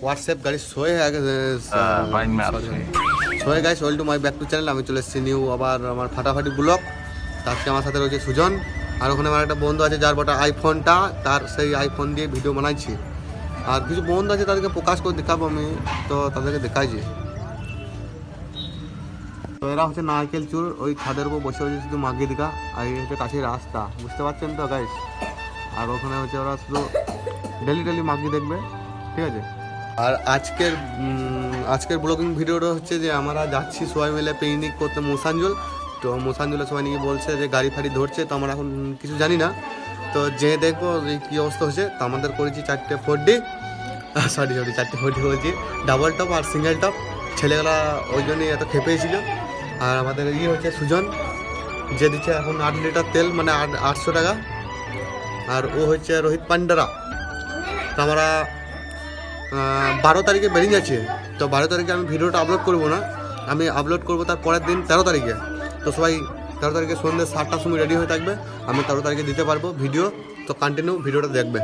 WhatsApp গাড়ি sow sow guys well to my back to channel. আমি চলে এসেছি নিউ আবার আমার ফাটাফাটি ব্লগ। আজকে আমার সাথে রয়েছে সুজন, আর ওখানে আমার একটা বন্ধু আছে যার বটা আইফোনটা, তার সেই আইফোন দিয়ে ভিডিও বানাইছি। আর কিছু বন্ধু আছে তাদেরকে প্রকাশ করে দেখাবো আমি, তো তাদেরকে দেখাইছি। তো এরা হচ্ছে নারকেল চুর, ওই ছাদের উপর বসে হচ্ছে শুধু মাগি দিকা, আর এই হচ্ছে কাছের রাস্তা, বুঝতে পারছেন তো গাইস। আর ওখানে হচ্ছে ওরা শুধু ডেলি মাগি দেখবে, ঠিক আছে। আর আজকের ব্লগিং ভিডিওটা হচ্ছে যে আমরা যাচ্ছি সবাই মিলে পিকনিক করতে মোসাঞ্জল। তো মোসাঞ্জলে সবাই নিয়ে বলছে যে গাড়ি ফাড়ি ধরছে, তো আমরা এখন কিছু জানি না, তো যে দেখবো যে কী অবস্থা হচ্ছে। তো আমাদের করেছি 4টে 4D, সরি 4টে 4D বলছি, ডাবল টপ আর সিঙ্গেল টপ। ছেলেগুলা ওই জন্যই এত খেপেছিল। আর আমাদের হচ্ছে সুজন, যে দিচ্ছে এখন 8 লিটার তেল, মানে 800 টাকা। আর ও হচ্ছে রোহিত পান্ডারা। তো আমরা 12 তারিখে বেরিয়ে যাচ্ছে। তো 12 তারিখে আমি ভিডিওটা আপলোড করবো না, আমি আপলোড করবো তার পরের দিন 13 তারিখে। তো সবাই 13 তারিখে সন্ধ্যে 7টার সময় রেডি হয়ে থাকবে, আমি 13 তারিখে দিতে পারবো ভিডিও। তো কন্টিনিউ ভিডিওটা দেখবে।